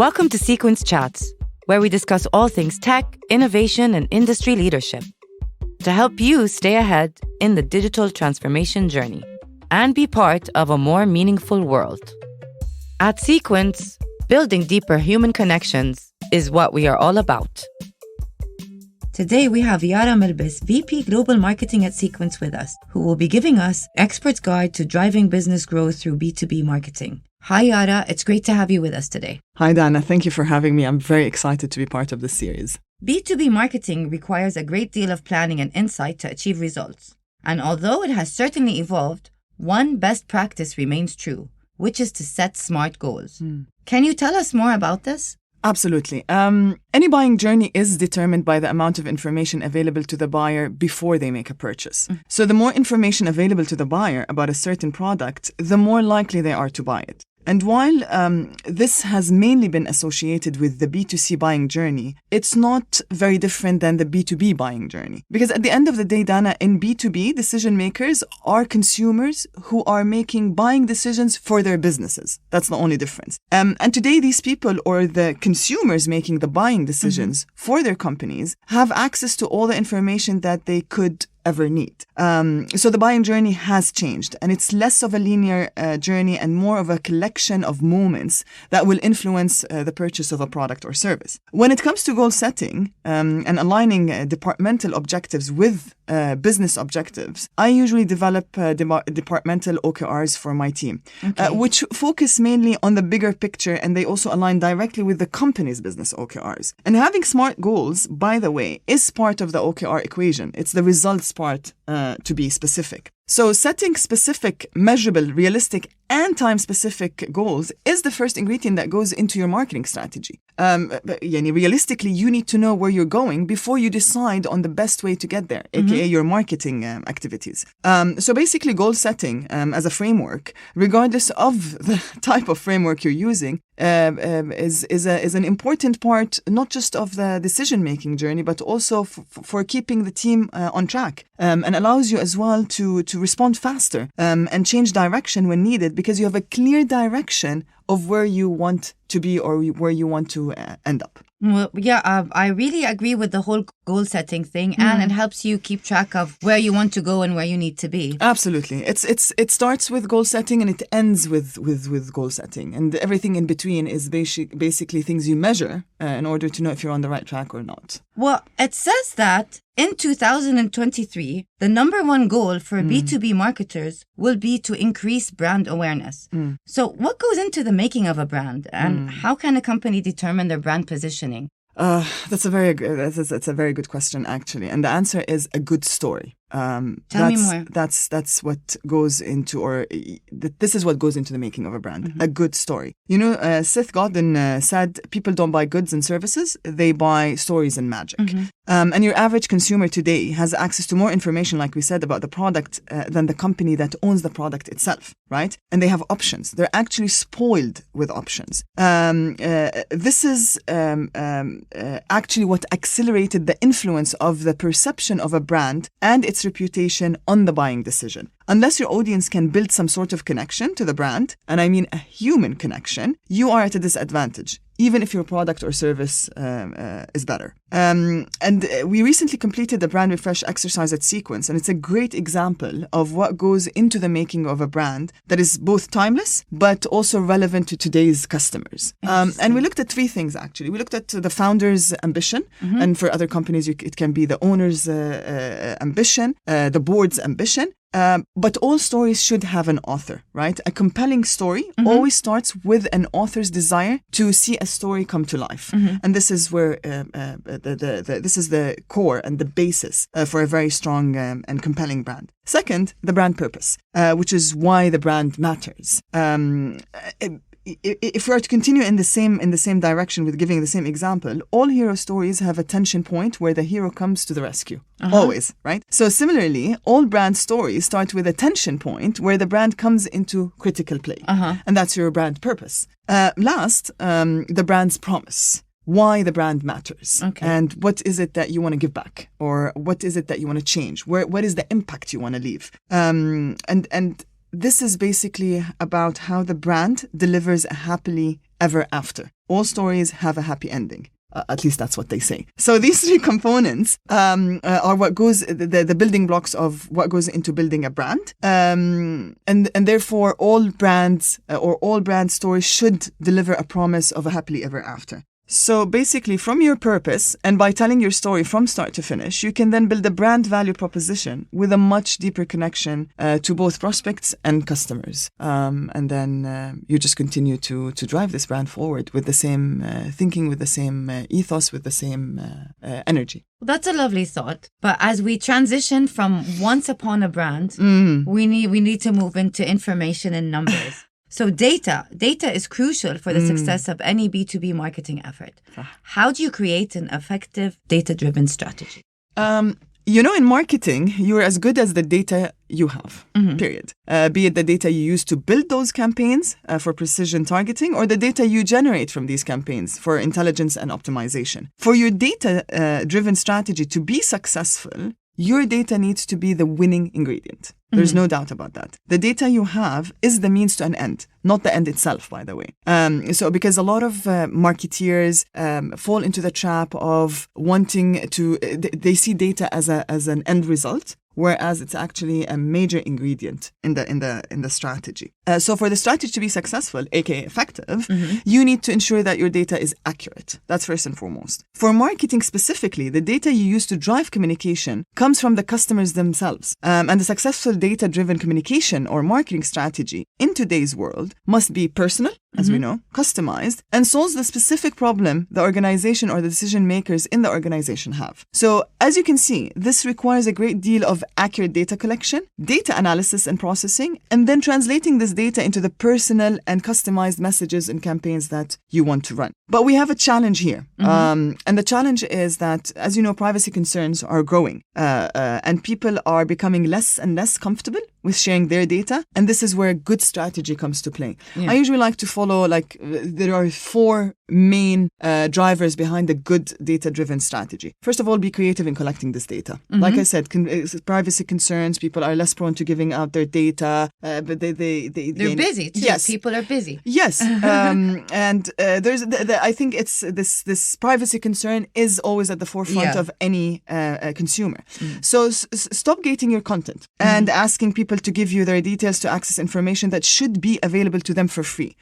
Welcome to CEQUENS Chats, where we discuss all things tech, innovation, and industry leadership to help you stay ahead in the digital transformation journey and be part of a more meaningful world. At CEQUENS, building deeper human connections is what we are all about. Today, we have Yara Milbis, VP Global Marketing at CEQUENS with us, who will be giving us Expert's Guide to Driving Business Growth through B2B Marketing. Hi, Yara. It's great to have you with us today. Hi, Dana. Thank you for having me. I'm very excited to be part of this series. B2B marketing requires a great deal of planning and insight to achieve results. And although it has certainly evolved, one best practice remains true, which is to set SMART goals. Can you tell us more about this? Absolutely. Any buying journey is determined by the amount of information available to the buyer before they make a purchase. So the more information available to the buyer about a certain product, the more likely they are to buy it. And while this has mainly been associated with the B2C buying journey, it's not very different than the B2B buying journey. Because at the end of the day, Dana, in B2B, decision makers are consumers who are making buying decisions for their businesses. That's the only difference. And today, these people, or the consumers making the buying decisions for their companies, have access to all the information that they could ever need. So the buying journey has changed, and it's less of a linear journey and more of a collection of moments that will influence the purchase of a product or service. When it comes to goal setting and aligning departmental objectives with business objectives, I usually develop departmental OKRs for my team, which focus mainly on the bigger picture, and they also align directly with the company's business OKRs. And having SMART goals, by the way, is part of the OKR equation. It's the results part to be specific. So setting specific, measurable, realistic, and time-specific goals is the first ingredient that goes into your marketing strategy. Realistically, you need to know where you're going before you decide on the best way to get there, aka your marketing activities. So basically, goal setting as a framework, regardless of the type of framework you're using, is an important part, not just of the decision-making journey, but also for keeping the team on track, and allows you as well to respond faster and change direction when needed, because you have a clear direction of where you want to be or where you want to end up. Well, yeah, I really agree with the whole goal setting thing, and it helps you keep track of where you want to go and where you need to be. Absolutely. It starts with goal setting and it ends with goal setting. And everything in between is basically things you measure in order to know if you're on the right track or not. Well, it says that in 2023, the number one goal for B2B marketers will be to increase brand awareness. So what goes into the making of a brand, and how can a company determine their brand positioning? That's a very good question, actually. And the answer is a good story. Tell me more. That's what goes into, this is what goes into the making of a brand. A good story. You know, Seth Godin said, people don't buy goods and services, they buy stories and magic. And your average consumer today has access to more information, like we said, about the product than the company that owns the product itself, right? And they have options. They're actually spoiled with options. This is actually what accelerated the influence of the perception of a brand and its reputation on the buying decision. Unless your audience can build some sort of connection to the brand, and I mean a human connection, you are at a disadvantage, even if your product or service is better. And we recently completed the brand refresh exercise at CEQUENS, and it's a great example of what goes into the making of a brand that is both timeless, but also relevant to today's customers. And we looked at three things, actually. We looked at the founder's ambition, and for other companies, it can be the owner's ambition, the board's ambition. But all stories should have an author, right? A compelling story always starts with an author's desire to see a story come to life. And this is where this is the core and the basis for a very strong and compelling brand. Second, the brand purpose, which is why the brand matters. If we are to continue in the same direction with giving the same example, all hero stories have a tension point where the hero comes to the rescue. Always, right? So similarly, all brand stories start with a tension point where the brand comes into critical play. And that's your brand purpose. Last, the brand's promise. Why the brand matters. And what is it that you want to give back? Or what is it that you want to change? What is the impact you want to leave? And this is basically about how the brand delivers a happily ever after. all stories have a happy ending. At least that's what they say. So these three components are what goes the building blocks of what goes into building a brand, and therefore all brands or all brand stories should deliver a promise of a happily ever after. So basically, from your purpose and by telling your story from start to finish, you can then build a brand value proposition with a much deeper connection to both prospects and customers. And then you just continue to drive this brand forward with the same thinking, with the same ethos, with the same energy. That's a lovely thought. But as we transition from once upon a brand, we need to move into information and numbers. So data is crucial for the success of any B2B marketing effort. How do you create an effective data-driven strategy? In marketing, you're as good as the data you have, period. Be it the data you use to build those campaigns for precision targeting or the data you generate from these campaigns for intelligence and optimization. For your data-driven strategy to be successful, your data needs to be the winning ingredient. There's no doubt about that. The data you have is the means to an end, not the end itself, by the way. So because a lot of marketeers fall into the trap of wanting to, they see data as an end result, whereas it's actually a major ingredient in the strategy. So for the strategy to be successful, aka effective, you need to ensure that your data is accurate. That's first and foremost. For marketing specifically, the data you use to drive communication comes from the customers themselves. And the successful data-driven communication or marketing strategy in today's world must be personal, as we know, customized, and solves the specific problem the organization or the decision makers in the organization have. So as you can see, this requires a great deal of accurate data collection, data analysis and processing, and then translating this data into the personal and customized messages and campaigns that you want to run. But we have a challenge here. And the challenge is that, as you know, privacy concerns are growing and people are becoming less and less comfortable with sharing their data. And this is where good strategy comes to play. Yeah. I usually like to follow, there are 4 main drivers behind a good data-driven strategy. First of all, be creative in collecting this data. Like I said, privacy concerns, people are less prone to giving out their data, but they're busy too. Yes. People are busy. Yes. And there's, I think it's this privacy concern is always at the forefront of any consumer. So stop gating your content and asking people to give you their details to access information that should be available to them for free.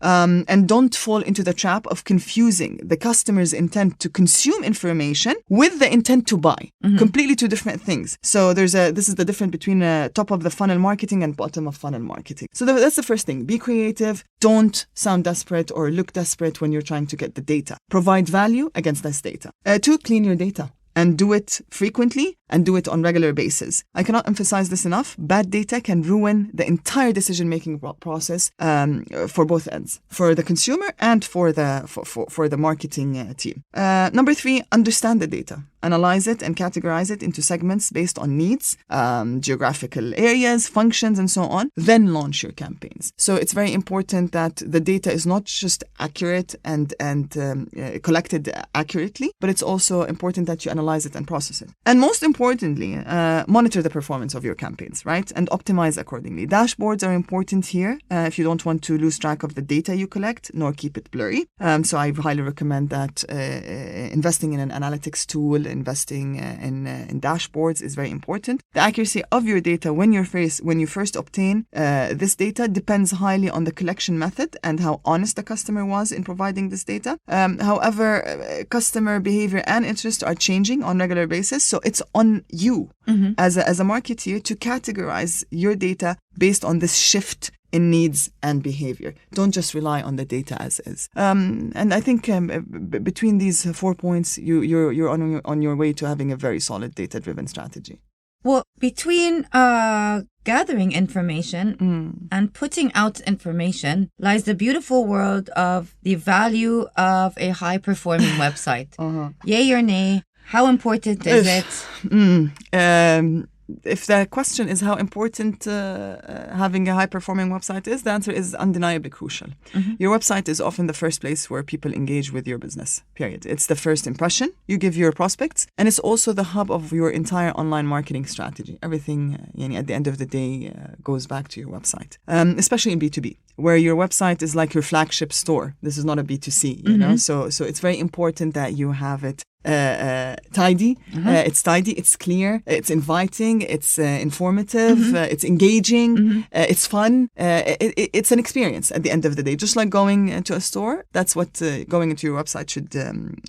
And don't fall into the trap of confusing the customer's intent to consume information with the intent to buy. Completely two different things. So this is the difference between top of the funnel marketing and bottom of funnel marketing. So that's the first thing. Be creative. Don't sound desperate or look desperate when you're trying to get the data. Provide value against this data. 2, clean your data. And do it frequently and do it on regular basis. I cannot emphasize this enough. Bad data can ruin the entire decision-making process for both ends, for the consumer and for the marketing team. Number 3, understand the data. Analyze it and categorize it into segments based on needs, geographical areas, functions, and so on. Then launch your campaigns. So it's very important that the data is not just accurate and collected accurately, but it's also important that you analyze it and process it. And most importantly, monitor the performance of your campaigns, right? And optimize accordingly. Dashboards are important here if you don't want to lose track of the data you collect, nor keep it blurry. So I highly recommend that investing in an analytics tool, investing in dashboards is very important. The accuracy of your data when you first obtain this data depends highly on the collection method and how honest the customer was in providing this data. However, customer behavior and interest are changing on a regular basis, so it's on you as a marketeer to categorize your data based on this shift in needs and behavior. Don't just rely on the data as is. And I think between these 4 points, you're on your way to having a very solid data-driven strategy. Well, between gathering information and putting out information lies the beautiful world of the value of a high-performing website. Yay or nay? How important is it? if the question is how important having a high-performing website is, the answer is undeniably crucial. Your website is often the first place where people engage with your business, period. It's the first impression you give your prospects, and it's also the hub of your entire online marketing strategy. Everything, at the end of the day, goes back to your website, especially in B2B, where your website is like your flagship store. This is not a B2C, you know? So it's very important that you have it tidy. It's tidy, it's clear, it's inviting, it's informative, it's engaging, it's fun. It's an experience at the end of the day. Just like going to a store, that's what going into your website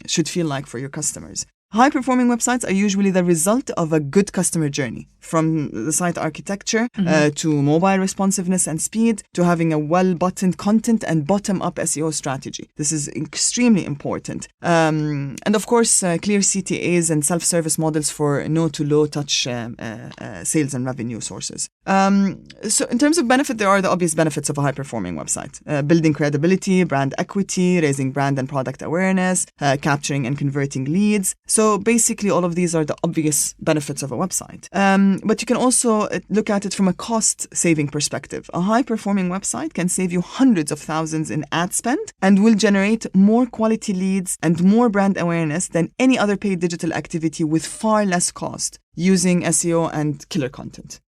should feel like for your customers. High-performing websites are usually the result of a good customer journey, from the site architecture to mobile responsiveness and speed, to having a well-buttoned content and bottom-up SEO strategy. This is extremely important. And of course, clear CTAs and self-service models for no to low-touch sales and revenue sources. So in terms of benefit, there are the obvious benefits of a high-performing website. Building credibility, brand equity, raising brand and product awareness, capturing and converting leads. So basically, all of these are the obvious benefits of a website. But you can also look at it from a cost-saving perspective. A high-performing website can save you hundreds of thousands in ad spend and will generate more quality leads and more brand awareness than any other paid digital activity with far less cost using SEO and killer content.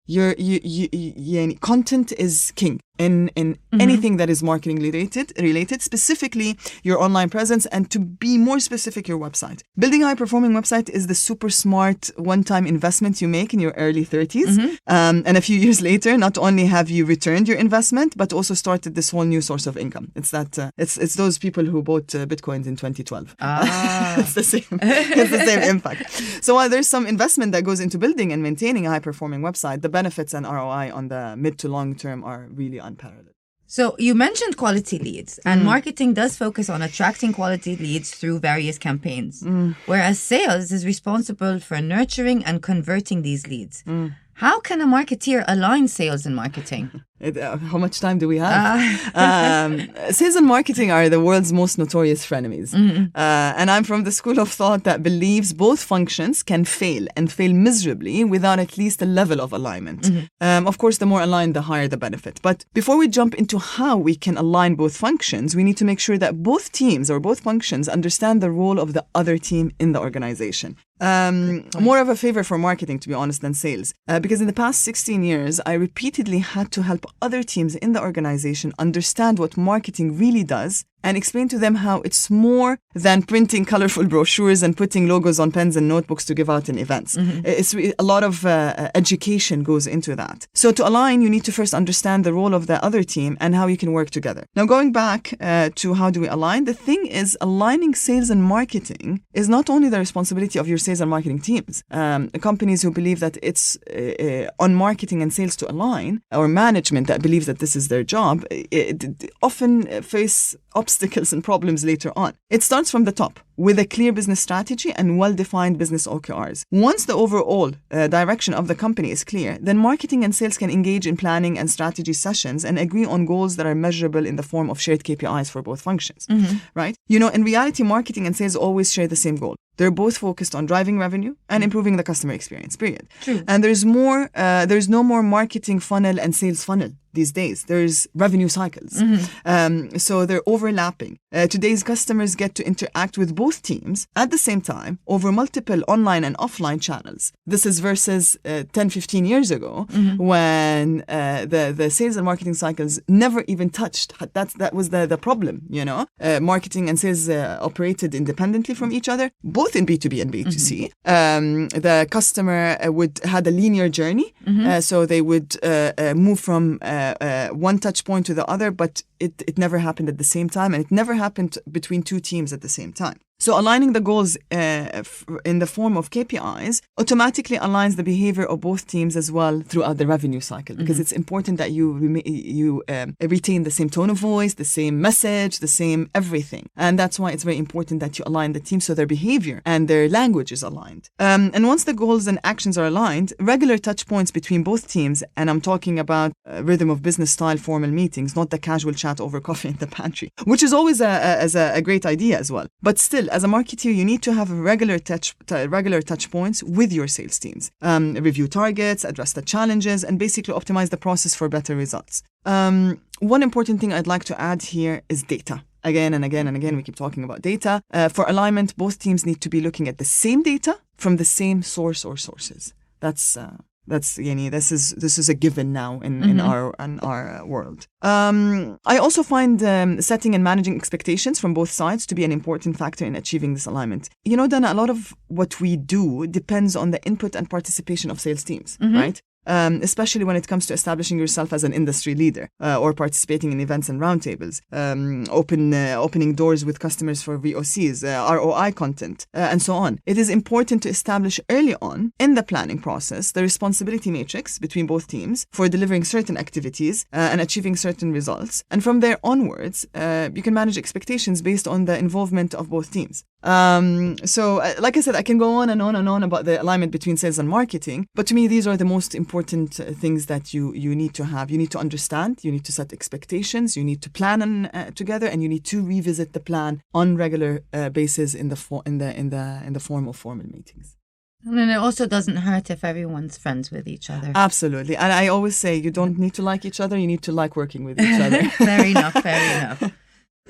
Content is king in anything that is marketing related, specifically your online presence, and to be more specific, your website. Building a high-performing website is the super smart one-time investment you make in your early 30s. And a few years later, not only have you returned your investment, but also started this whole new source of income. It's that it's those people who bought Bitcoins in 2012. It's the same. It's the same impact. So while there's some investment that goes into building and maintaining a high-performing website, the benefits and ROI on the mid to long term are really unparalleled. So you mentioned quality leads, and marketing does focus on attracting quality leads through various campaigns, whereas sales is responsible for nurturing and converting these leads. How can a marketeer align sales and marketing? How much time do we have? Sales and marketing are the world's most notorious frenemies. And I'm from the school of thought that believes both functions can fail and fail miserably without at least a level of alignment. Of course, the more aligned, the higher the benefit. But before we jump into how we can align both functions, we need to make sure that both teams or both functions understand the role of the other team in the organization. More of a favor for marketing, to be honest, than sales. Because in the past 16 years, I repeatedly had to help other teams in the organization understand what marketing really does and explain to them how it's more than printing colorful brochures and putting logos on pens and notebooks to give out in events. It's a lot of education goes into that. So to align, you need to first understand the role of the other team and how you can work together. Now, going back to how do we align, the thing is, aligning sales and marketing is not only the responsibility of your sales and marketing teams. Companies who believe that it's on marketing and sales to align, or management that believes that this is their job, often face obstacles and problems later on. It starts from the top, with a clear business strategy and well-defined business OKRs. Once the overall direction of the company is clear, then marketing and sales can engage in planning and strategy sessions and agree on goals that are measurable in the form of shared KPIs for both functions, right? You know, in reality, marketing and sales always share the same goal. They're both focused on driving revenue and improving the customer experience, period. True. And there's no more marketing funnel and sales funnel these days. There's revenue cycles. So they're overlapping. Today's customers get to interact with both teams at the same time over multiple online and offline channels. This is versus 10, 15 years ago when the sales and marketing cycles never even touched. That was the problem, you know. Marketing and sales operated independently from each other, both in B2B and B2C. The customer had a linear journey. So they would move from one touch point to the other, but it never happened at the same time, and it never happened between two teams at the same time. So aligning the goals in the form of KPIs automatically aligns the behavior of both teams as well throughout the revenue cycle, because it's important that you retain the same tone of voice, the same message, the same everything. And that's why it's very important that you align the team so their behavior and their language is aligned. And once the goals and actions are aligned, regular touch points between both teams, and I'm talking about rhythm of business style formal meetings, not the casual chat over coffee in the pantry, which is always a great idea as well. But still, as a marketer, you need to have regular touch points with your sales teams. Review targets, address the challenges, and basically optimize the process for better results. One important thing I'd like to add here is data. Again and again and again, we keep talking about data. For alignment, both teams need to be looking at the same data from the same source or sources. This is a given now in our world. I also find setting and managing expectations from both sides to be an important factor in achieving this alignment. You know, Dana, a lot of what we do depends on the input and participation of sales teams, right? Especially when it comes to establishing yourself as an industry leader or participating in events and roundtables, opening doors with customers for VOCs, ROI content, and so on. It is important to establish early on in the planning process the responsibility matrix between both teams for delivering certain activities and achieving certain results. And from there onwards, you can manage expectations based on the involvement of both teams. So, like I said, I can go on and on and on about the alignment between sales and marketing, but to me, these are the most important things that you need to have. You need to understand, you need to set expectations, you need to plan together, and you need to revisit the plan on regular basis in the form of formal meetings. And then it also doesn't hurt if everyone's friends with each other. Absolutely. And I always say you don't need to like each other, you need to like working with each other. Fair enough.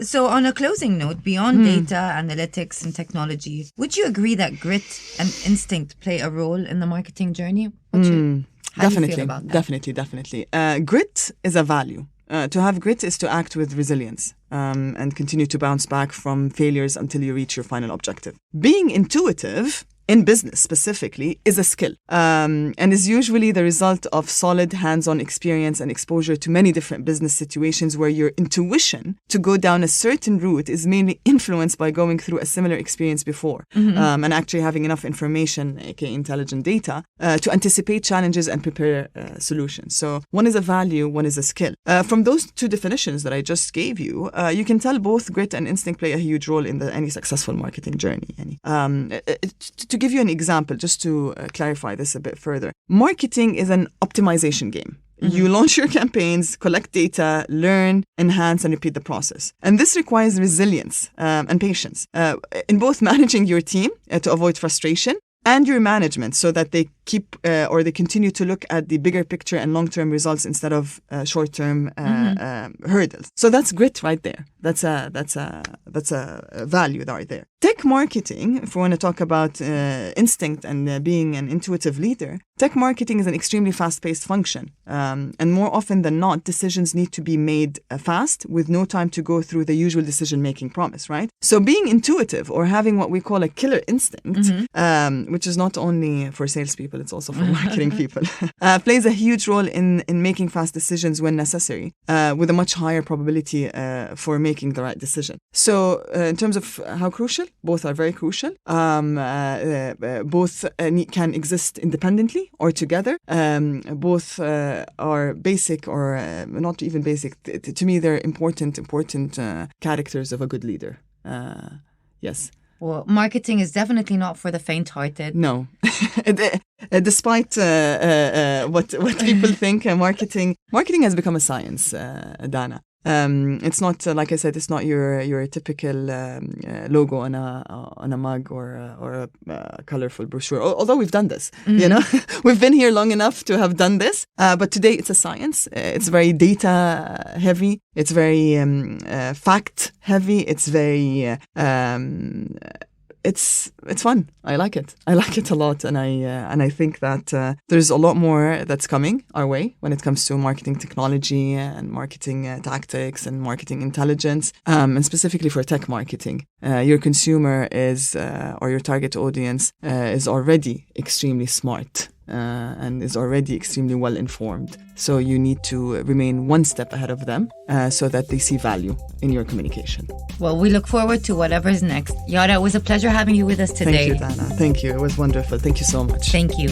So on a closing note, beyond data, analytics and technology, would you agree that grit and instinct play a role in the marketing journey? How do you feel about that? Definitely. Grit is a value. To have grit is to act with resilience and continue to bounce back from failures until you reach your final objective. Being intuitive in business specifically is a skill and is usually the result of solid hands-on experience and exposure to many different business situations where your intuition to go down a certain route is mainly influenced by going through a similar experience before and actually having enough information, aka intelligent data, to anticipate challenges and prepare solutions. So one is a value, one is a skill. From those two definitions that I just gave you, you can tell both grit and instinct play a huge role in any successful marketing journey. To give you an example, just to clarify this a bit further, marketing is an optimization game. You launch your campaigns, collect data, learn, enhance, and repeat the process. And this requires resilience and patience in both managing your team to avoid frustration and your management so that they keep or they continue to look at the bigger picture and long-term results instead of short-term hurdles. So that's grit right there. That's a value right there. Tech marketing, if we want to talk about instinct and being an intuitive leader, tech marketing is an extremely fast-paced function. And more often than not, decisions need to be made fast with no time to go through the usual decision-making promise, right? So being intuitive or having what we call a killer instinct, which is not only for salespeople, it's also for marketing people, plays a huge role in making fast decisions when necessary, with a much higher probability for making the right decision. So in terms of how crucial, both are very crucial. Both can exist independently or together. Both are basic or not even basic. To me, they're important characters of a good leader. Yes. Well, marketing is definitely not for the faint-hearted. No. Despite what people think, marketing has become a science, Dana. It's not like I said. It's not your typical logo on a mug or a colorful brochure. Although we've done this, you know, we've been here long enough to have done this. But today it's a science. It's very data heavy. It's very fact heavy. It's very It's fun. I like it. I like it a lot, and I think that there's a lot more that's coming our way when it comes to marketing technology and marketing tactics and marketing intelligence, and specifically for tech marketing. Your consumer is or your target audience is already extremely smart. And is already extremely well informed. So you need to remain one step ahead of them so that they see value in your communication. Well, we look forward to whatever's next. Yara, it was a pleasure having you with us today. Thank you, Dana. Thank you. It was wonderful. Thank you so much. Thank you.